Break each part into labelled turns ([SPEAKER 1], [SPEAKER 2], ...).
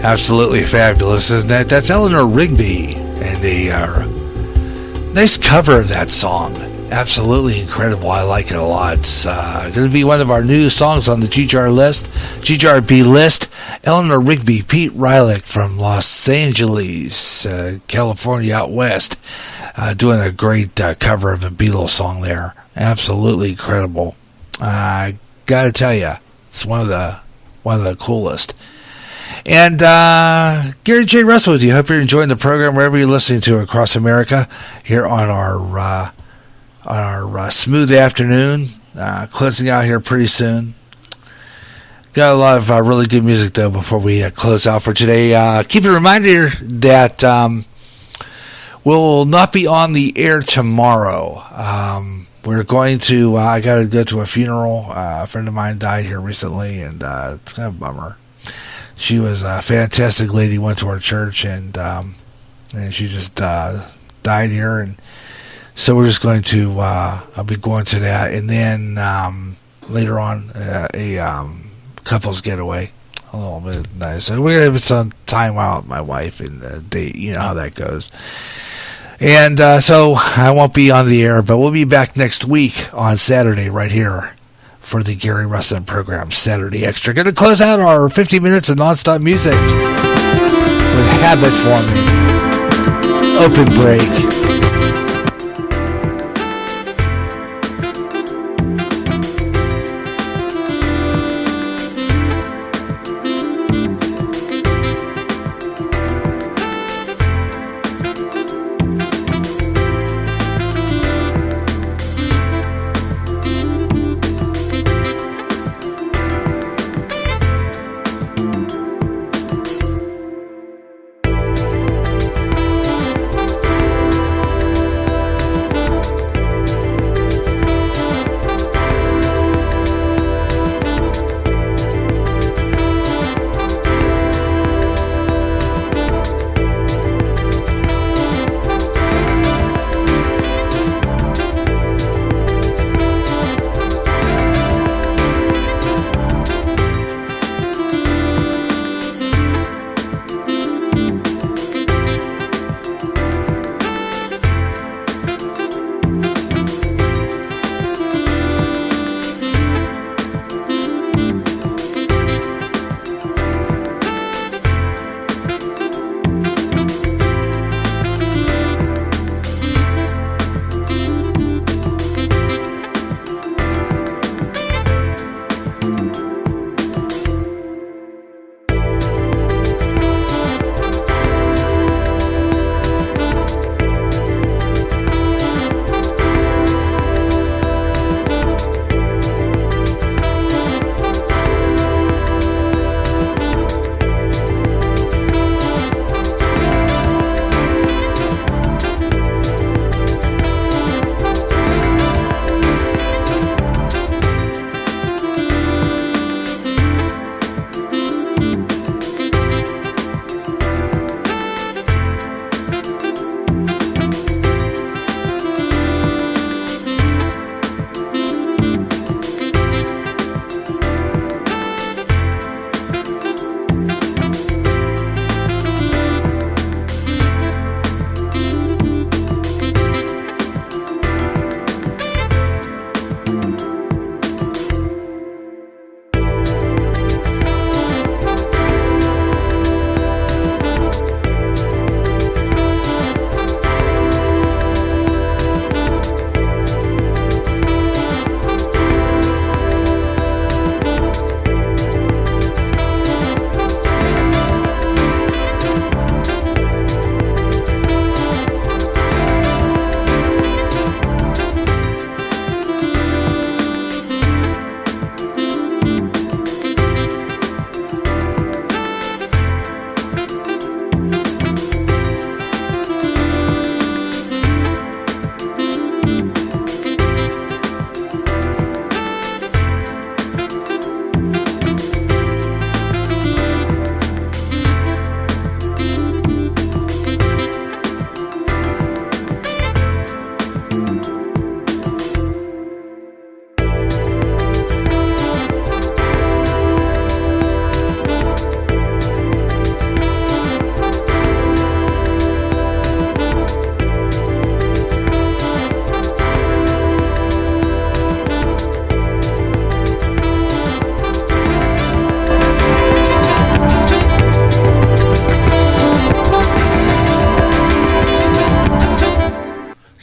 [SPEAKER 1] Absolutely fabulous, isn't it? That's Eleanor Rigby, and a nice cover of that song. Absolutely incredible. I like it a lot. It's going to be one of our new songs on the GGRB list. Eleanor Rigby, Pete Rylick from Los Angeles, California out west, doing a great cover of a Beatles song there. Absolutely incredible. I got to tell you, it's one of the coolest. And Gary J. Russell with you. Hope you're enjoying the program wherever you're listening to across America here on our smooth afternoon. Closing out here pretty soon. Got a lot of really good music though before we close out for today. Keep a reminder that we'll not be on the air tomorrow. We're going to. I got to go to a funeral. A friend of mine died here recently, and it's kind of a bummer. She was a fantastic lady, went to our church, and she just died here. And so we're just going to, I'll be going to that. And then later on, a couple's getaway, a little bit nice. So we're going to have some time out with my wife and date, you know how that goes. And so I won't be on the air, but we'll be back next week on Saturday right here for the Gary Russell program, Saturday Extra. Going to close out our 50 minutes of nonstop music with Habit Forming, Open Break.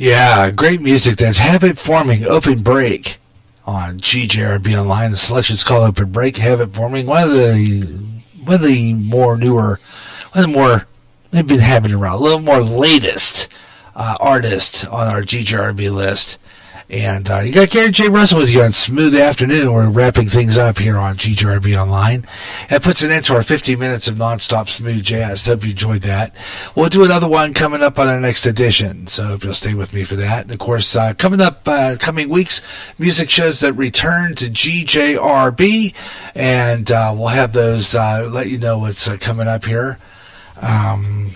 [SPEAKER 1] Yeah, great music. That's Habit Forming, Open Break on GJRB Online. The selection's called Open Break, Habit Forming. One of the more they've been having around, a little more latest artist on our GJRB list. And you got Gary J. Russell with you on Smooth Afternoon. We're wrapping things up here on GJRB Online. That puts an end to our 15 minutes of nonstop smooth jazz. Hope you enjoyed that. We'll do another one coming up on our next edition, so if you'll stay with me for that. And of course, coming weeks, music shows that return to GJRB, and we'll have those let you know what's coming up here. Let's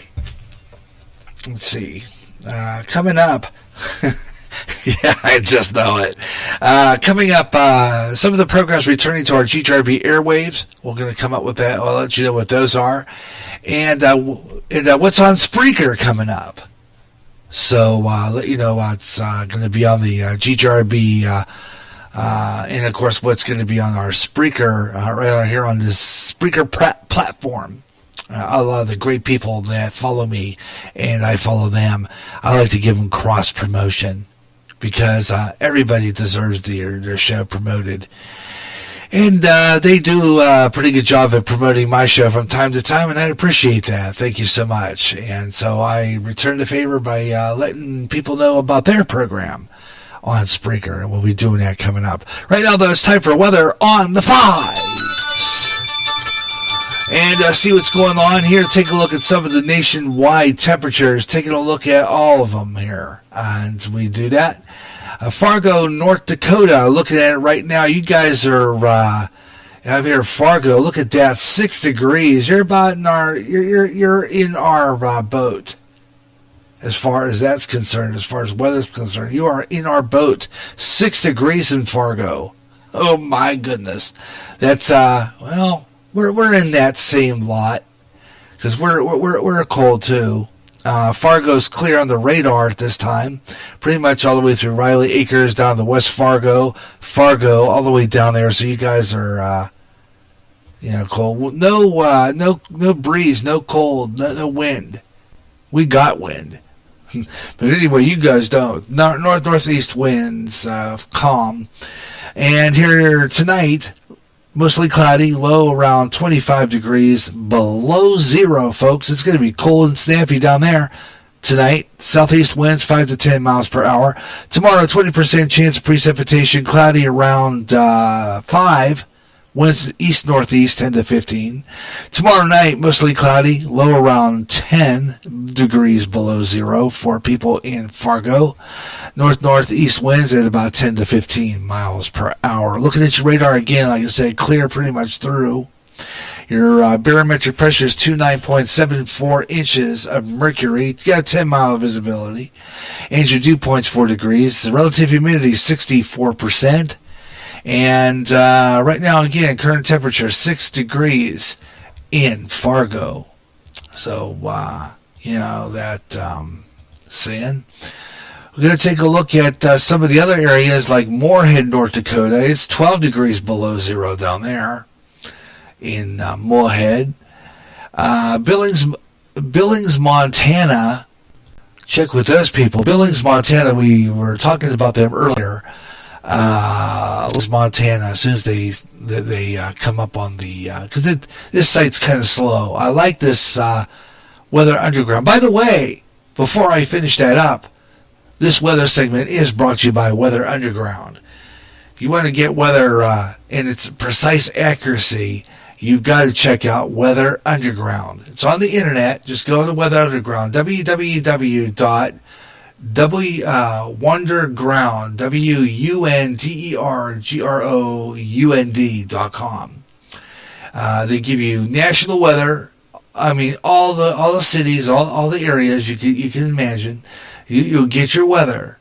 [SPEAKER 1] see. Coming up. Yeah, I just know it. Coming up, some of the programs returning to our GJRB airwaves. We're going to come up with that. I'll let you know what those are. And what's on Spreaker coming up. So I'll let you know what's going to be on the GJRB, and of course what's going to be on our Spreaker, right here on this Spreaker platform. A lot of the great people that follow me, and I follow them, I like to give them cross-promotion, because everybody deserves their show promoted. And they do a pretty good job at promoting my show from time to time, and I appreciate that. Thank you so much. And so I return the favor by letting people know about their program on Spreaker, and we'll be doing that coming up. Right now, though, it's time for weather on the 5s. And see what's going on here. Take a look at some of the nationwide temperatures. Taking a look at all of them here. And we do that. Fargo, North Dakota. Looking at it right now. You guys are out here, Fargo. Look at that, 6 degrees. You're about in our. You're in our boat. As far as that's concerned, as far as weather's concerned, you are in our boat. 6 degrees in Fargo. Oh my goodness. That's well. We're in that same lot, because we're cold too. Fargo's clear on the radar at this time, pretty much all the way through Riley Acres down to West Fargo, all the way down there. So you guys are, cold. No breeze, no cold, no wind. We got wind, but anyway, you guys don't. Northeast winds, calm, and here tonight. Mostly cloudy, low around 25 degrees, below zero, folks. It's going to be cold and snappy down there tonight. Southeast winds 5 to 10 miles per hour. Tomorrow, 20% chance of precipitation, cloudy around 5. Winds east-northeast 10 to 15. Tomorrow night, mostly cloudy, low around 10 degrees below zero for people in Fargo. North-northeast winds at about 10 to 15 miles per hour. Looking at your radar again, like I said, clear pretty much through. Your barometric pressure is 29.74 inches of mercury. You got 10-mile visibility. And your dew point's 4 degrees. The relative humidity is 64%. And right now, again, current temperature 6 degrees in Fargo. So, saying. We're going to take a look at some of the other areas like Moorhead, North Dakota. It's 12 degrees below zero down there in Moorhead. Billings, Montana. Check with those people. Billings, Montana, we were talking about them earlier. Montana, as soon as they come up on the, because this site's kind of slow. I like this Weather Underground. By the way, before I finish that up, this weather segment is brought to you by Weather Underground. If you want to get weather in its precise accuracy, you've got to check out Weather Underground. It's on the internet. Just go to Weather Underground, www.wonderground, WUNDERGROUND.com. They give you national weather. I mean, all the cities, all the areas you can imagine. You'll get your weather,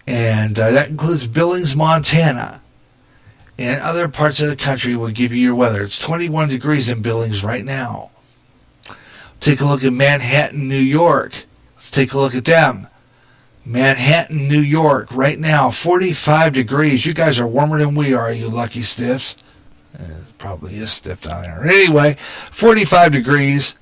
[SPEAKER 1] and that includes Billings, Montana, and other parts of the country will give you your weather. It's 21 degrees in Billings right now. Take a look at Manhattan, New York. Let's take a look at them. Manhattan, New York, right now, 45 degrees. You guys are warmer than we are, you lucky stiffs. It probably is stiff down there. Anyway, 45 degrees.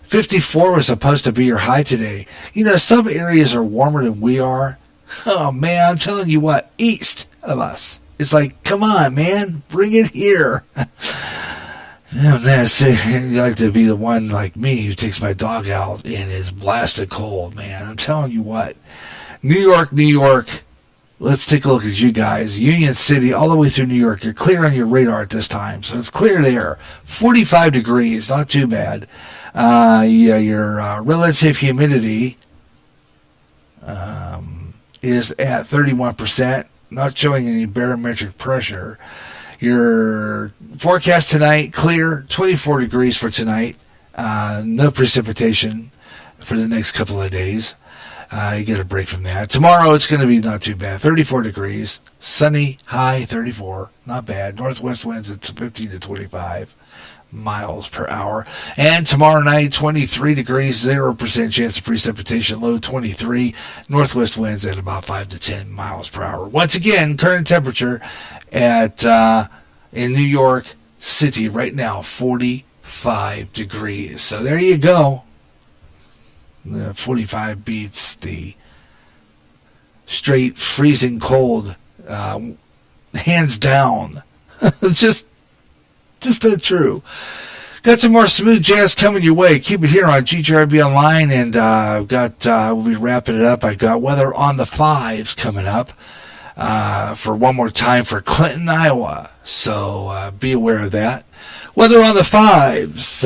[SPEAKER 1] 54 was supposed to be your high today. You know, some areas are warmer than we are. Oh, man, I'm telling you what, east of us. It's like, come on, man, bring it here. You like to be the one like me who takes my dog out and is blasted cold, man. I'm telling you what. New York. Let's take a look at you guys. Union City, all the way through New York. You're clear on your radar at this time, so it's clear there. 45 degrees, not too bad. Your relative humidity is at 31%, not showing any barometric pressure. Your forecast tonight, clear, 24 degrees for tonight. No precipitation for the next couple of days. You get a break from that. Tomorrow it's going to be not too bad. 34 degrees, sunny, high 34, not bad. Northwest winds at 15 to 25 miles per hour. And tomorrow night, 23 degrees, 0% chance of precipitation, low 23. Northwest winds at about 5 to 10 miles per hour. Once again, current temperature at in New York City right now, 45 degrees. So there you go. The 45 beats the straight freezing cold, hands down. just not true. Got some more smooth jazz coming your way. Keep it here on GJRB Online, and we'll be wrapping it up. I got Weather on the Fives coming up for one more time for Clinton, Iowa. So be aware of that. Weather on the Fives.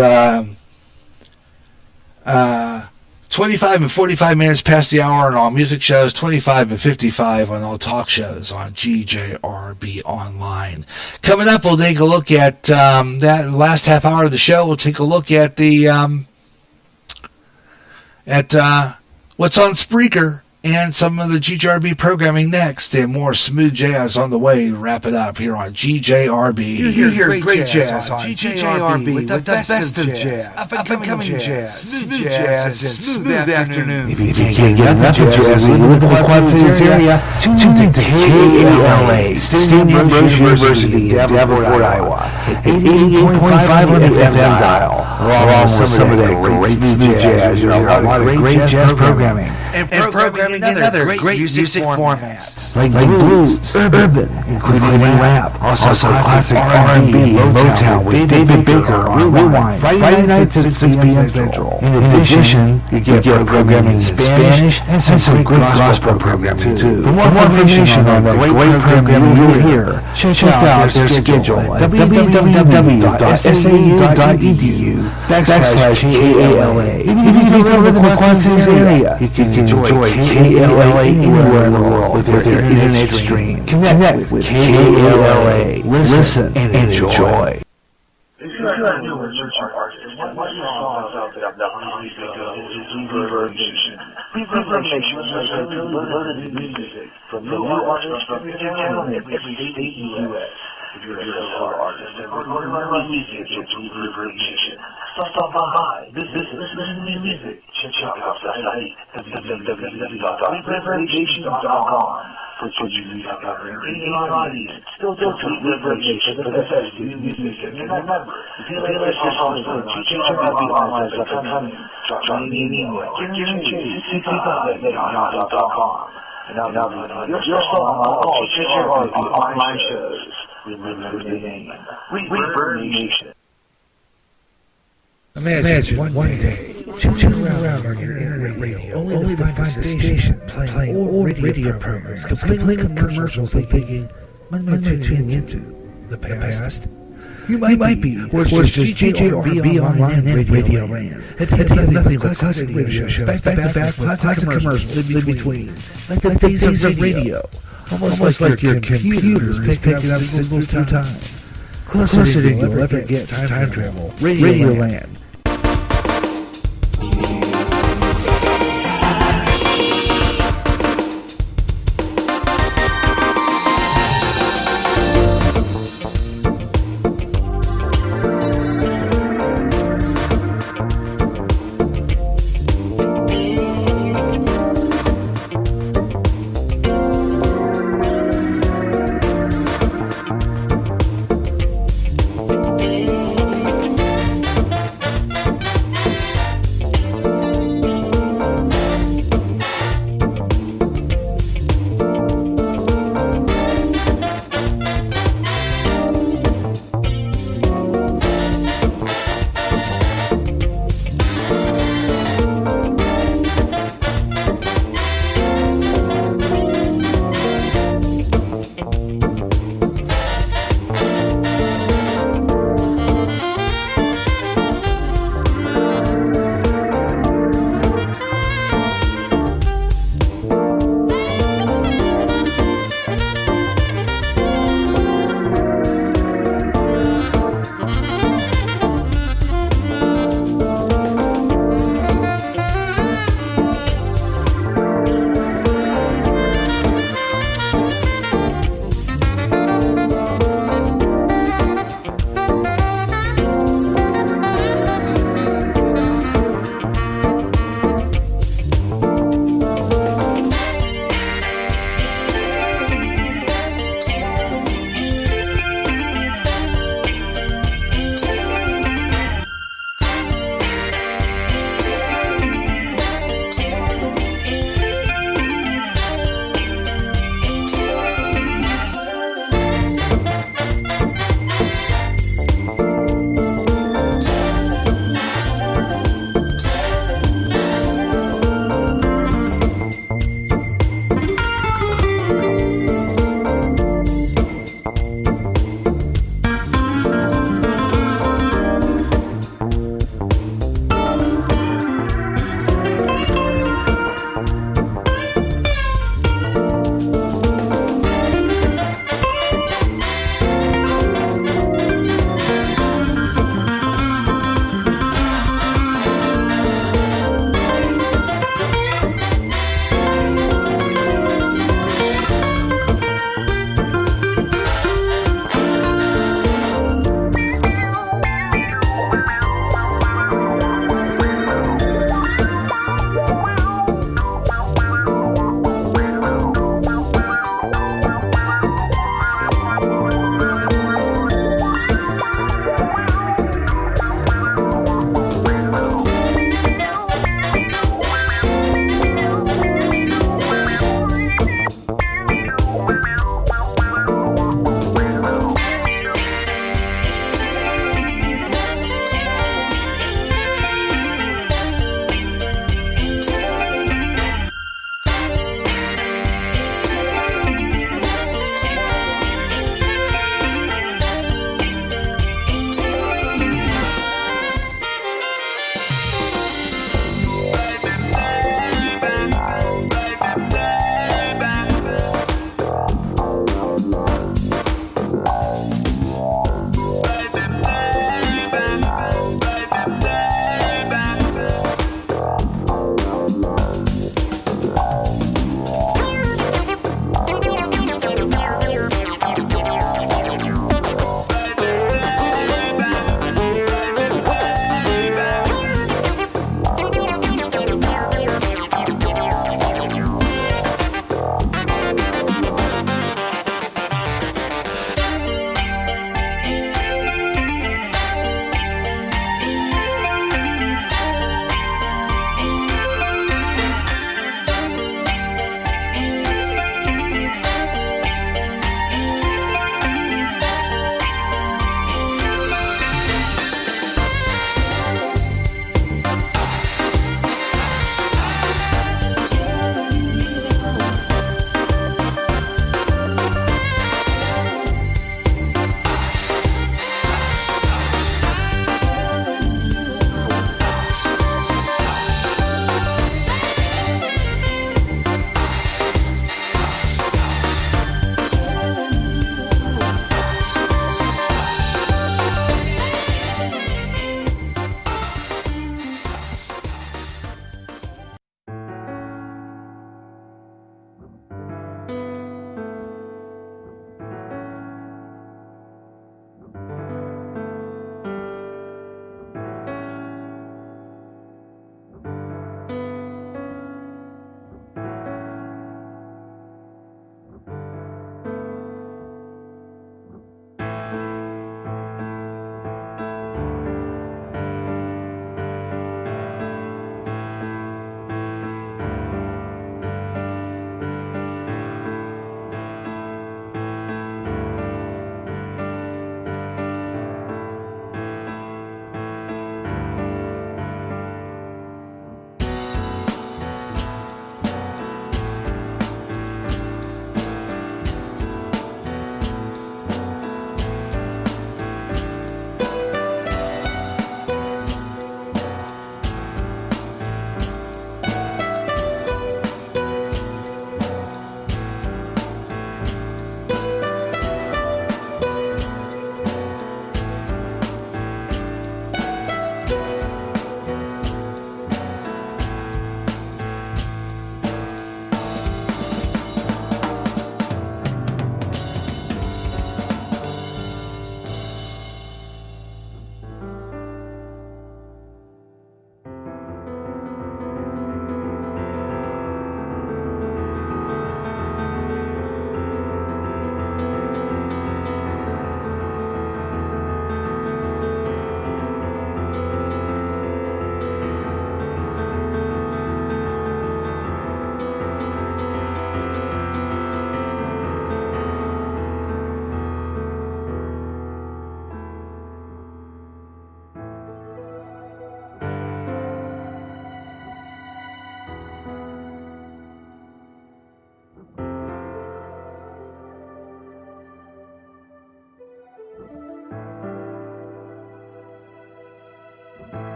[SPEAKER 1] 25 and 45 minutes past the hour on all music shows, 25 and 55 on all talk shows on GJRB Online. Coming up, we'll take a look at that last half hour of the show. We'll take a look at the what's on Spreaker and some of the GJRB programming next, and more smooth jazz on the way. Wrap it up here on GJRB.
[SPEAKER 2] You hear great jazz on GJRB with the best of jazz, up and coming jazz, smooth jazz, and smooth afternoon.
[SPEAKER 3] If you can't get enough of jazz and you live in the Quad Cities area, tune in to KALA, St. Ambrose University in Davenport, Iowa, at 88.5 on the FM dial, along with some of that great smooth jazz. You know, a lot of great jazz programming.
[SPEAKER 2] And programming in other great music formats.
[SPEAKER 3] Like blues, urban, including rap, also classic R&B, Motown with David Baker on Rewind, Friday nights at 6 p.m. Central. In addition, you get programming in Spanish and some great gospel programming too. For more information on the great programming you'll hear, check out their schedule at www.sau.edu/KALA. If you live in the Quad Cities area, you can enjoy KALA anywhere in the world with their internet stream. Connect with KALA. Listen and enjoy.
[SPEAKER 4] If you have new research artists, what your songs out there that really good is reverberation. Reverberation is limited music from new artists from every state in the U.S. If you're a solo artist and we're music, it's reverberation. Stop by. Listen to new music. Check out the site www.reverberation.com. For you music out there. In our audience, still tweet reverberation for the best new music. And remember, if you like this song for GJRB Online is up and coming, drop me an email. cc.com. And now your song on all GJRB Online shows. Remember the name. Reverberation.
[SPEAKER 5] Imagine one day, tuning around on your internet radio, only to find the station playing old radio programs, completely commercials and thinking, am I tuning into the past? You might be, or it's just GJRB Online and Radio Land. It has nothing but classic radio shows, back-to-back, classic commercials in between, like the days of radio, almost like your computer is picking up signals through time. Closer than you'll ever get to time travel. Radio Land.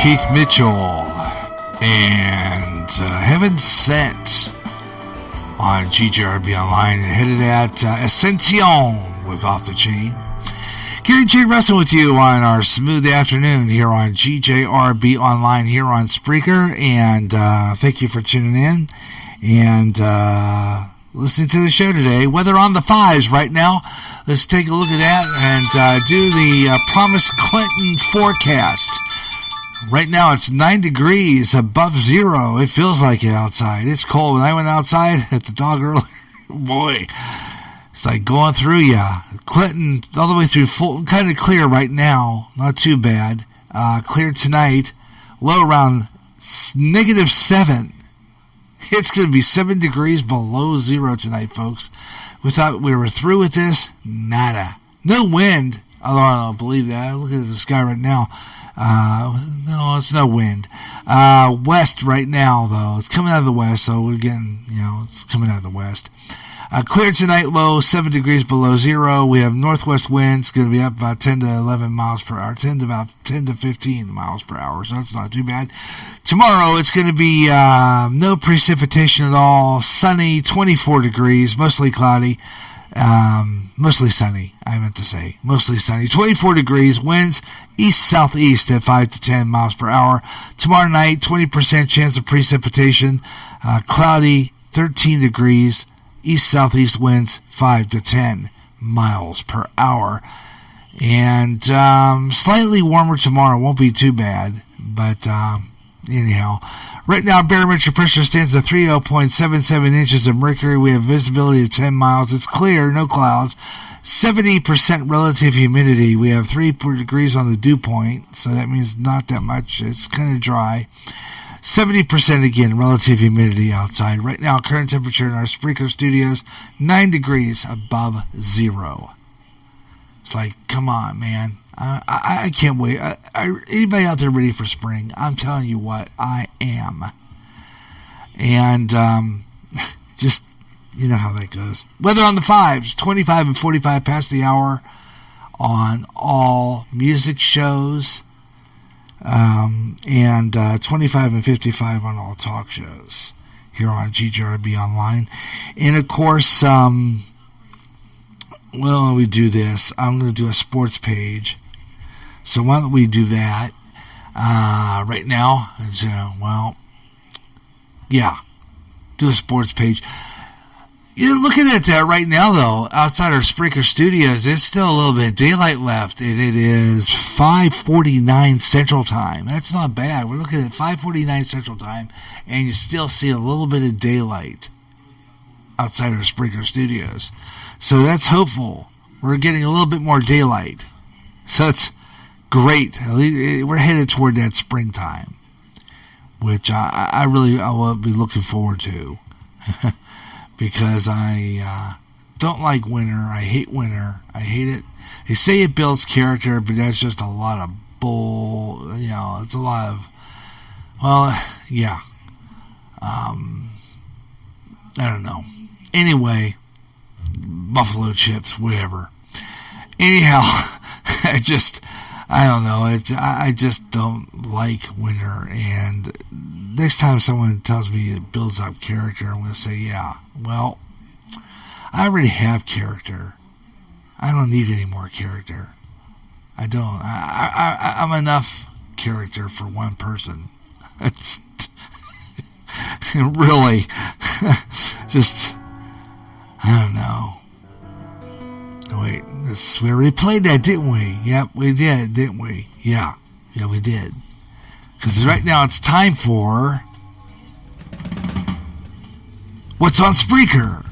[SPEAKER 1] Keith Mitchell and Heaven Sent on GJRB Online. Ahead of that, Ascension with Off the Chain. Gary J. Russell with you on our smooth afternoon here on GJRB Online here on Spreaker. And thank you for tuning in and listening to the show today. Weather on the 5s right now. Let's take a look at that and do the promised Clinton forecast. Right now it's 9 degrees above zero. It feels like it outside. It's cold. When I went outside at the dog earlier, boy, it's like going through ya. Clinton all the way through, full, kind of clear right now. Not too bad. Clear tonight. Low around -7. It's going to be 7 degrees below zero tonight, folks. We thought we were through with this. Nada. No wind. Although I don't believe that. Look at the sky right now. No, it's no wind. West right now, though. It's coming out of the west, so we're getting, it's coming out of the west. Clear tonight, low 7 degrees below zero. We have northwest winds, going to be up about 10 to 11 miles per hour, 10 to 15 miles per hour, so that's not too bad. Tomorrow, it's going to be no precipitation at all, sunny, 24 degrees, mostly cloudy, mostly sunny, I meant to say, mostly sunny, 24 degrees, winds east-southeast at 5 to 10 miles per hour. Tomorrow night, 20% chance of precipitation, cloudy, 13 degrees, east-southeast winds 5 to 10 miles per hour. And slightly warmer tomorrow. Won't be too bad. But anyhow, right now barometric pressure stands at 30.77 inches of mercury. We have visibility of 10 miles. It's clear, no clouds. 70% relative humidity. We have 3 degrees on the dew point, so that means not that much. It's kind of dry. 70% again, relative humidity outside. Right now, current temperature in our Spreaker studios, 9 degrees above zero. It's like, come on, man. I can't wait. Anybody out there ready for spring? I'm telling you what, I am. And just, you know how that goes. Weather on the 5s, 25 and 45 past the hour on all music shows. And 25 and 55 on all talk shows here on GJRB Online. And of course, we do this. I'm going to do a sports page. So why don't we do that right now? Do a sports page. You're looking at that right now, though, outside our Spreaker studios, it's still a little bit of daylight left, and it is 5:49 Central Time. That's not bad. We're looking at 5:49 Central Time, and you still see a little bit of daylight outside our Spreaker studios. So that's hopeful. We're getting a little bit more daylight. So it's great. We're headed toward that springtime, which I will be looking forward to. Because I don't like winter. I hate winter. I hate it. They say it builds character, but that's just a lot of bull. It's a lot of, I don't know. Anyway, buffalo chips, whatever. Anyhow, I don't know. I just don't like winter. And next time someone tells me it builds up character, I'm going to say, yeah, well, I already have character. I don't need any more character. I don't. I'm enough character for one person. It's really just, I don't know. Wait, we already played that, didn't we? Yep, we did, didn't we? Yeah, we did. Because right now it's time for What's on Spreaker?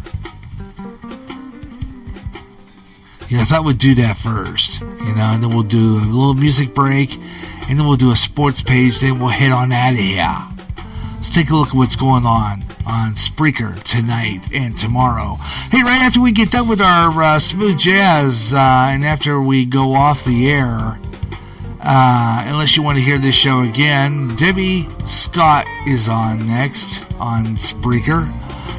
[SPEAKER 1] I thought we'd do that first, and then we'll do a little music break, and then we'll do a sports page, then we'll head on out of here. Let's take a look at what's going on Spreaker tonight and tomorrow. Hey, right after we get done with our smooth jazz, and after we go off the air, unless you want to hear this show again, Debbie Scott is on next on Spreaker.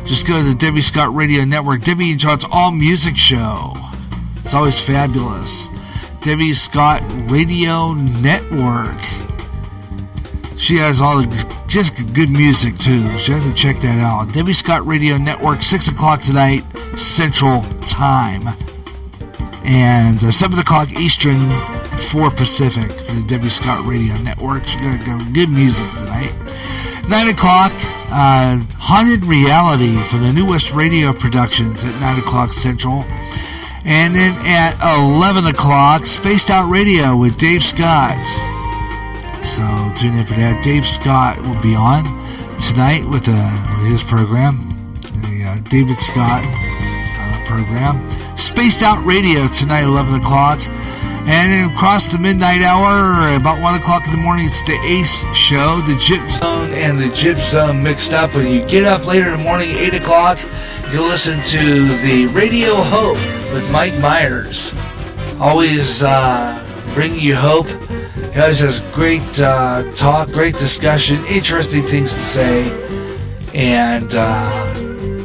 [SPEAKER 1] Just go to the Debbie Scott Radio Network, Debbie and John's All Music Show. It's always fabulous. Debbie Scott Radio Network. She has all the just good music too, so you have to check that out. Debbie Scott Radio Network, 6 o'clock tonight, Central Time. And 7 o'clock Eastern, 4 Pacific for the Debbie Scott Radio Network. She got good music tonight. 9 o'clock, Haunted Reality for the New West Radio Productions at 9 o'clock Central. And then at 11 o'clock, Spaced Out Radio with Dave Scott. So tune in for that. Dave Scott will be on tonight with his program, the David Scott program. Spaced Out Radio tonight, 11 o'clock. And then across the midnight hour, about 1 o'clock in the morning, it's the Ace Show, the Gyp Zone and the Gyp Zone mixed up. When you get up later in the morning, 8 o'clock, you'll listen to the Radio Hope with Mike Myers. Always bringing you hope. He always has great talk, great discussion, interesting things to say, and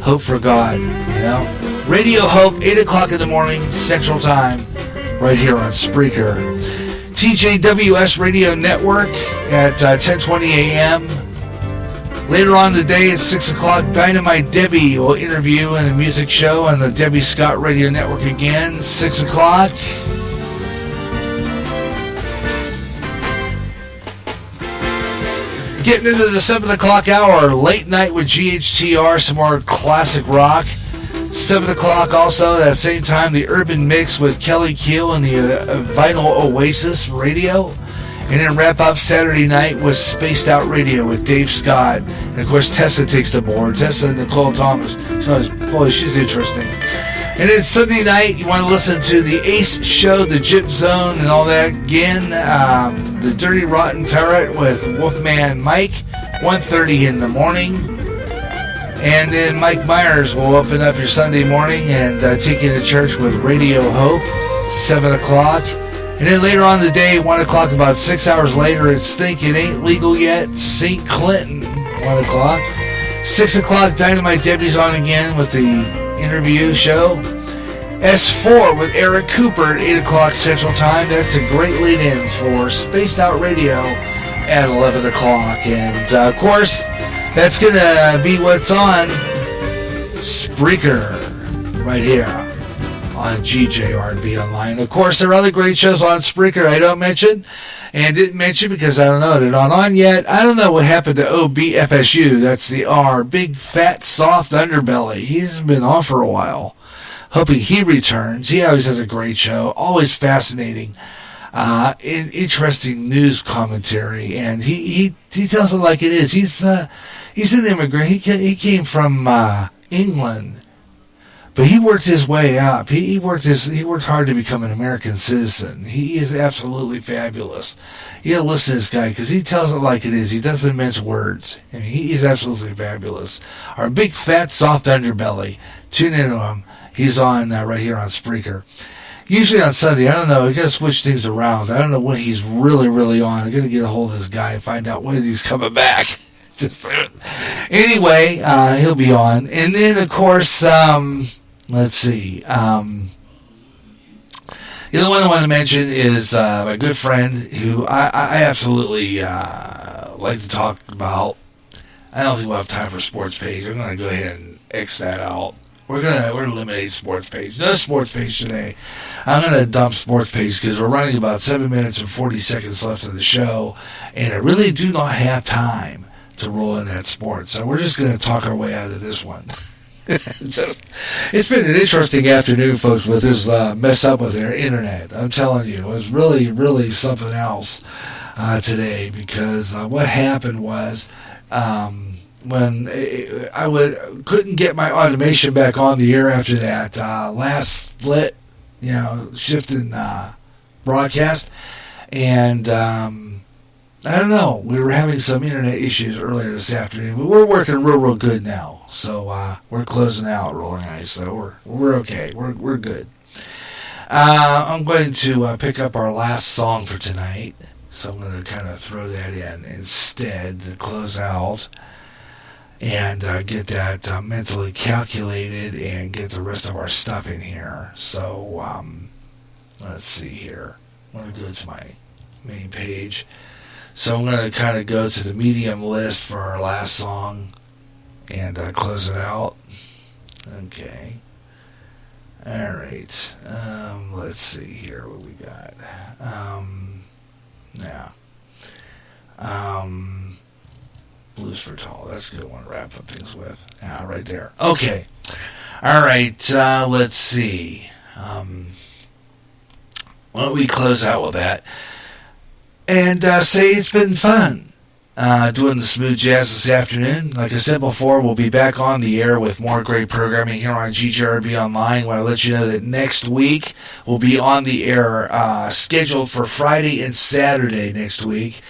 [SPEAKER 1] hope for God, you know. Radio Hope, 8 o'clock in the morning, Central Time, right here on Spreaker. TJWS Radio Network at 10:20 a.m. Later on today at 6 o'clock, Dynamite Debbie will interview in a music show on the Debbie Scott Radio Network again, 6 o'clock. Getting into the 7 o'clock hour, late night with GHTR, some more classic rock. 7 o'clock also, at the same time, the Urban Mix with Kelly Keel and the Vinyl Oasis Radio. And then wrap up Saturday night with Spaced Out Radio with Dave Scott. And of course, Tessa takes the board. Tessa Nicole Thomas. Boy, she's interesting. And then Sunday night, you want to listen to the Ace Show, the Gyp Zone, and all that. Again, the Dirty Rotten Turret with Wolfman Mike, 1:30 in the morning. And then Mike Myers will open up your Sunday morning and take you to church with Radio Hope, 7 o'clock. And then later on the day, 1 o'clock, about 6 hours later, it's Think It Ain't Legal Yet, St. Clinton, 1 o'clock. 6 o'clock, Dynamite Debbie's on again with the interview show. S4 with Eric Cooper at 8 o'clock Central Time. That's a great lead-in for Spaced Out Radio at 11 o'clock. And, of course, that's going to be what's on Spreaker right here on GJRB Online. Of course, there are other great shows on Spreaker I don't mention, and didn't mention because I don't know, they're not on yet. I don't know what happened to OBFSU. That's the R, Big Fat Soft Underbelly. He's been off for a while. Hoping he returns. He always has a great show, always fascinating, interesting news commentary, and he tells it like it is. He's an immigrant. He came from England. But he worked his way up. He worked hard to become an American citizen. He is absolutely fabulous. You gotta listen to this guy because he tells it like it is. He doesn't mince words. I mean, he is absolutely fabulous. Our Big Fat Soft Underbelly. Tune into him. He's on right here on Spreaker. Usually on Sunday. I don't know. We gotta switch things around. I don't know when he's really on. I gotta get a hold of this guy and find out when he's coming back. Anyway, he'll be on. And then of course, let's see. The other one I want to mention is my good friend who I absolutely like to talk about. I don't think we'll have time for sports page. I'm going to go ahead and X that out. We're gonna eliminate sports page. No sports page today. I'm going to dump sports page because we're running about 7 minutes and 40 seconds left of the show, and I really do not have time to roll in that sports. So we're just going to talk our way out of this one. It's been an interesting afternoon, folks, with this mess up with their internet. I'm telling you, it was really something else today because what happened was when I couldn't get my automation back on the air after that last split, shift in broadcast, and I don't know. We were having some internet issues earlier this afternoon, but we're working real good now. So we're closing out real nice. So we're okay. We're good. I'm going to pick up our last song for tonight. So I'm going to kind of throw that in instead to close out and get that mentally calculated and get the rest of our stuff in here. So let's see here. I'm going to go to my main page. So I'm going to kind of go to the medium list for our last song and close it out. Okay. All right. Let's see here what we got. Yeah. Blues for Tall. That's a good one to wrap up things with. Yeah, right there. Okay. All right. Let's see. Why don't we close out with that? And say it's been fun doing the smooth jazz this afternoon. Like I said before, we'll be back on the air with more great programming here on GJRB Online. I want to let you know that next week we'll be on the air scheduled for Friday and Saturday next week.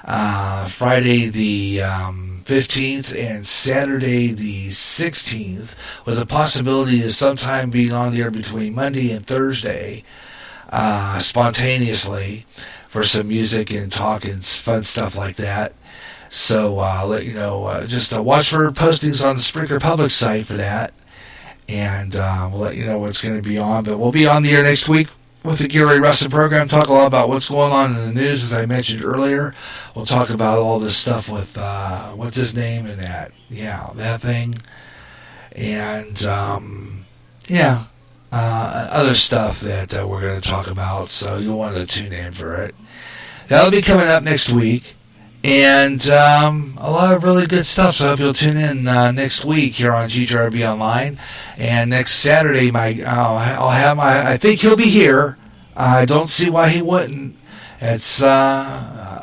[SPEAKER 1] Friday the 15th and Saturday the 16th, with the possibility of sometime being on the air between Monday and Thursday spontaneously for some music and talk and fun stuff like that. So I'll let you know. Just watch for postings on the Spreaker Public site for that. And we'll let you know what's going to be on. But we'll be on the air next week with the Gary Wrestling program. Talk a lot about what's going on in the news, as I mentioned earlier. We'll talk about all this stuff with, what's his name and that. Yeah, that thing. And, other stuff that we're going to talk about. So you'll want to tune in for it. That'll be coming up next week, and a lot of really good stuff. So I hope you'll tune in next week here on GJRB Online. And next Saturday, I'll have my. I think he'll be here. I don't see why he wouldn't. It's Ben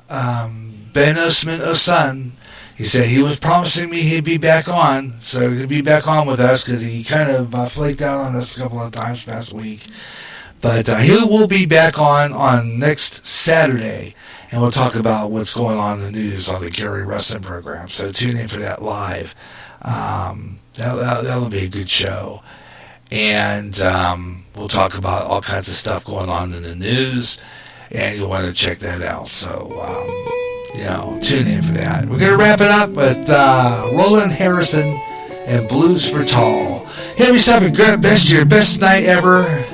[SPEAKER 1] Osman Osun. He said he was promising me he'd be back on, so he'll be back on with us because he kind of flaked out on us a couple of times past week. But he will be back on next Saturday, and we'll talk about what's going on in the news on the Gary Wrestling program. So tune in for that live. That'll be a good show. And we'll talk about all kinds of stuff going on in the news, and you'll want to check that out. So, tune in for that. We're going to wrap it up with Roland Harrison and Blues for Tall. Have yourself your best night ever.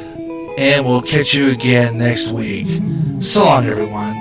[SPEAKER 1] And we'll catch you again next week. So long, everyone.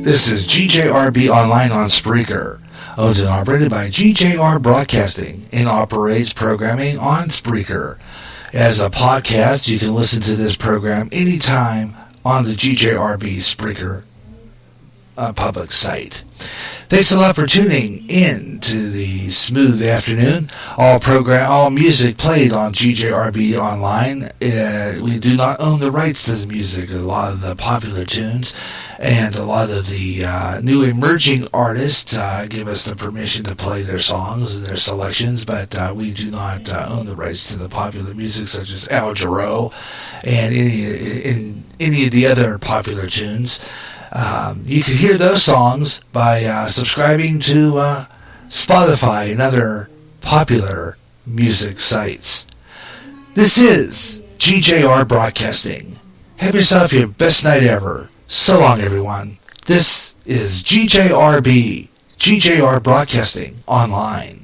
[SPEAKER 1] This is GJRB Online on Spreaker, owned and operated by GJR Broadcasting, and operates programming on Spreaker. As a podcast, you can listen to this program anytime on the GJRB Spreaker public site. Thanks a lot for tuning in to the Smooth Afternoon. All music played on GJRB Online. We do not own the rights to the music. A lot of the popular tunes and a lot of the new emerging artists give us the permission to play their songs and their selections, but we do not own the rights to the popular music such as Al Jarreau and any of the other popular tunes. You can hear those songs by subscribing to Spotify and other popular music sites. This is GJR Broadcasting. Have yourself your best night ever. So long, everyone. This is GJRB, GJR Broadcasting Online.